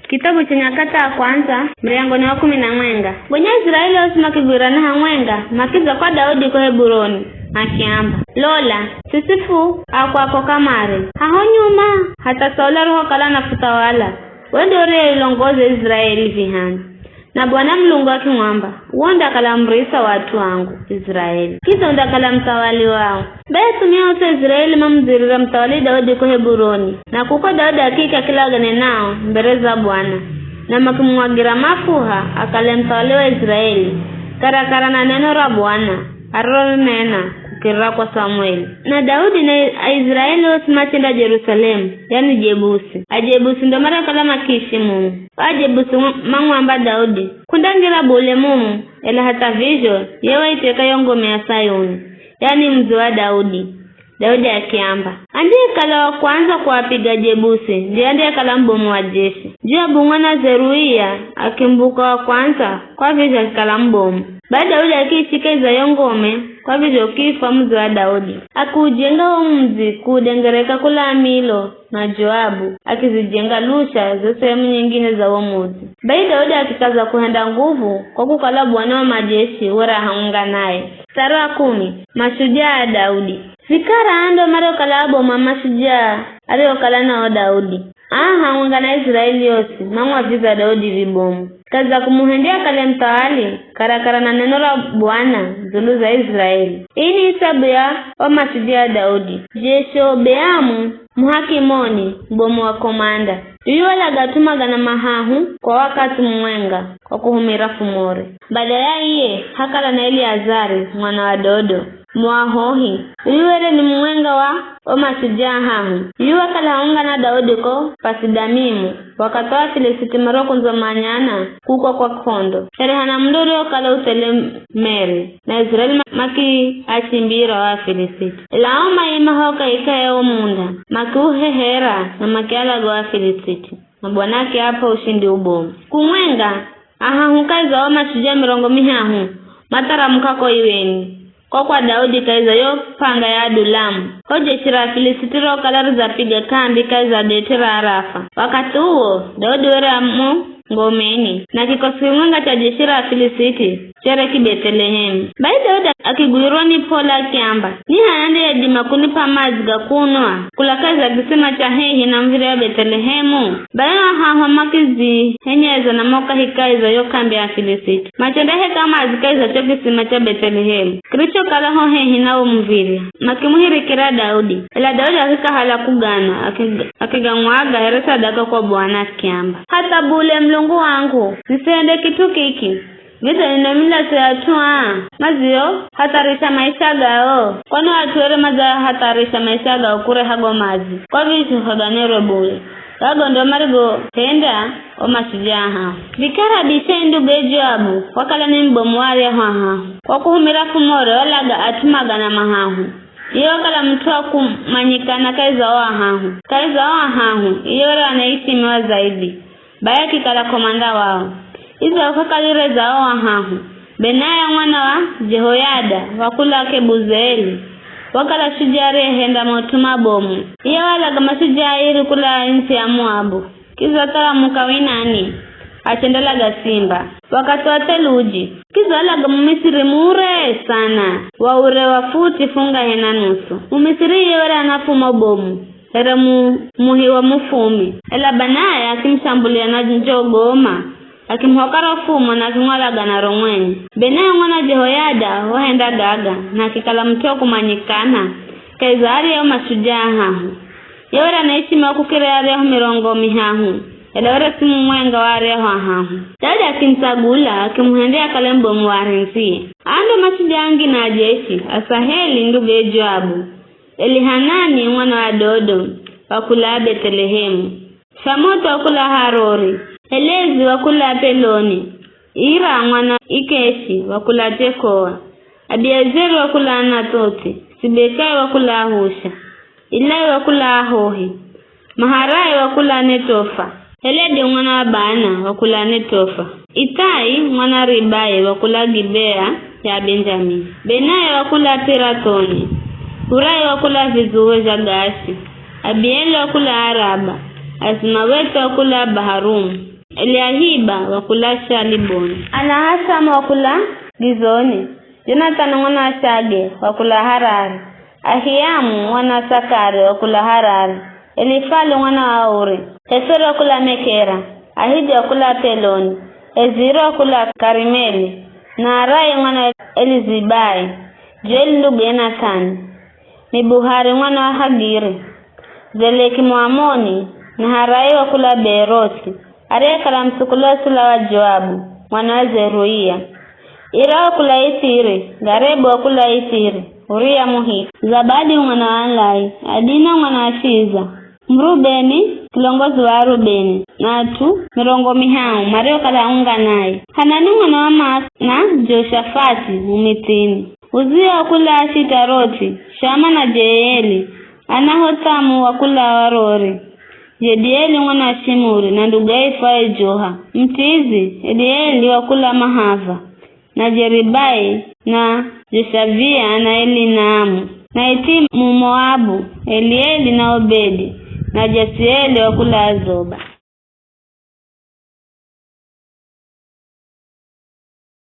Kitabu cha Nyakati ya kwanza mlango ni wa 10. Bwenye Israeli osima kigwirana hamwenga makiza kwa Daudi kwa Heburoni akiamba lola sisifu akwako kamare haho nyuma hata Saula roho kala na futawala wendore ilongoze Israeli vihani na Bwana Mulungu akimwamba uonda kala mrisa watu wangu Israeli kiza onda kala mtawali wao tumia watu Israeli mamzirira mtawali Daudi kwa Heburoni na kuko Daudi akika kila gane nao mbereza Bwana na makimwagira mafuha akale mtawali wa Israeli karakara na neno la Bwana aroro nena kukira kwa Samueli na Daudi na Israeli osimachenda Jerusalemu yani Jebusi ajebusi ndo mara kala makishi Mungu ajebusi mangwamba Daudi kundangira bole Mungu ela hata vizho yewa iteka yongome ya Sayuni yani mzi wa Daudi akiamba ndiye kala wa kwanza kuwapiga Jebusi ndiye kala mbomu wa jeshi jua bungwana Zeruia akimbuka wa kwanza kwa vizho kala mbomu baada Daudi akishika iza yongome kwa vizho kifa mzi wa Daudi akujenga mzi kudengereka kula Milo na Joabu akizijenga lusha za sehemu nyingine za mji baada Daudi akikaza kuenda nguvu kwa kukala Bwana wa majeshi wala haunga naye. Sura 10 mashujaa Daudi Fikara ando maro kalabo mama shujaa alio kala na Daudi haunga na Israeli yote mama viza Daudi vibomu kaza kumuhendea kale mtawali karakara na neno la Bwana zulu za Israeli ini hisabu ya mashujaa Daudi Jeshobeamu muhakimoni bomu wa komanda yuwala gatuma gana mahahu kwa wakati mwenga kwa kuhumira fumore baada ya iye hakala na Eliazari mwana wa Dodo Mwahohi yuwele ni mwenga wa mashujaa hahu yuwa kala haunga na Daudi ko Pasidamimu wakatoa Filisiti maroko nzomanyana kukwa kwa kondo Serehana mdoro kala Utelemeri na Israeli maki achimbira wa Filisiti ilaoma ima hoka ikaya umunda maki uhehera na maki alago wa Filisiti na Bwanake hapa ushindi ubomu kumwenga ahahukaiza wa mashujaa mirongo mihahu matara mkako iweni kwa Daudi kaiza yo panga ya Adulamu hoje shira Filisiti ro kalaru za piga kambi kaiza detera Arafa wakati huo Daudi wera ngomeni na kikosi mwenga cha jeshira Filisiti chere Bethlehemu baada Daudi akigwironi pola kiamba ni haande ya dimakuni pa mazga kunwa kula kaza kisema cha hehi na mvire ya Bethlehemu baada haha makizi henyeza na moka hikaiza yo kambi ya Filisiti machendehe kama azikaiza cho kisema cha Bethlehemu kricho kala ho hehi na umvire makimuhiri kira Daudi ila Daudi akika hala kugana akigangwaga heresa daka kwa Bwana kiamba hata bule Mulungu wangu nisende kitu kiki vita inomila tuyatua mazio hatarisha maisha gao kwani watuwele maza hatarisha maisha gao kure hago mazi kwa visu haganero bule kago ndo marigo tenda o mashujaa vikara bishendu Joabu wakala ni mbomu wale kwa kuhumira fumore walaga atumaga na mahahu iyo kala mtua kumanyikana kaiza wa hahu iyo anaishi mewa zaidi baya kikala komanda wao izo wakakalire zao hahu Benaya mwana wa Jehoyada wakula ke Buzeeli wakala shujare henda motuma bomu iya wala kama shujari kula nchi ya Moabu kiza tala mukawinani achendela gasimba wakatoa teluji kiza wala kama Misiri mure sana waure wafuti funga hena nusu Misiri yewele anafuma bomu era muhiwa mufumi ela Benaya akimshambulia na njogoma akimhokara fumo na kimwalaga na rongwenye Benaya mwana Jehoyada wahenda gaga na kikala mtio kumanyikana kaizari ya mashujaa hahu yawera naishi mwakukire ya reho mirongo mihahu elawera simu mwenga wa reho hahu Daudi akimsagula akimhendea kalembo mwarenzi ando mashujaa angi na jeshi Asaheli ndugu Joabu Elihanani mwana wa Dodo wakula Bethlehemu Shamoto wakula Harori Elezi wakula Peloni Ira mwana Ikeshi wakula Tekoa Abiezeri wakula Anatoti Sibekai wakula Husha Ilai wakula Ahohi Maharai wakula Netofa Heledi mwana wa Baana wakula Netofa Itai mwana Ribai wakula Gibea ya Benjamin Benaya wakula Piratoni Hurai wakula Vizuwe za Gashi Abieli wakula Araba Azmaweti wakula Baharum Eliahiba wakula Shaliboni. Anahasamu wakula Gizoni. Jonathan mwana wa Shage wakula Harari. Ahiamu mwana wa Sakari wakula Harari. Elifali mwana wa Uri. Heseri wakula Mekera. Ahidi wakula Peloni. Eziro wakula Karimeli. Na Arai mwana wa Elizibai. Joeli ndugu Yonathani. Mibuhari mwana wa Hagiri. Zeleki Mwamoni. Na Harai wakula Beerothi. Arekala msukulosi la wa Joabu mwana wa Zeruia. Ira wakula Ithiri. Garebu wakula Ithiri. Uria Muhiti. Zabadi mwana wa Alai. Adina mwana wa Shiza. Mrubeni kilongozi wa Rubeni. Natu mirongo mihau Mario kala unga naye. Hanani mwana wa Maaka na Joshafati Mumitini. Uzia wakula Ashitaroti. Shama na Jeeli. Anahotamu wakula Warori. Jedieli mwana wa Shimuri na ndugu yake Joha. Mtizi Elieli wakula Mahava. Na Jeribai na Jeshavia na Elinaamu. Na Itimu Moabu, Elieli na Obedi. Na Jesieli wakula Azoba.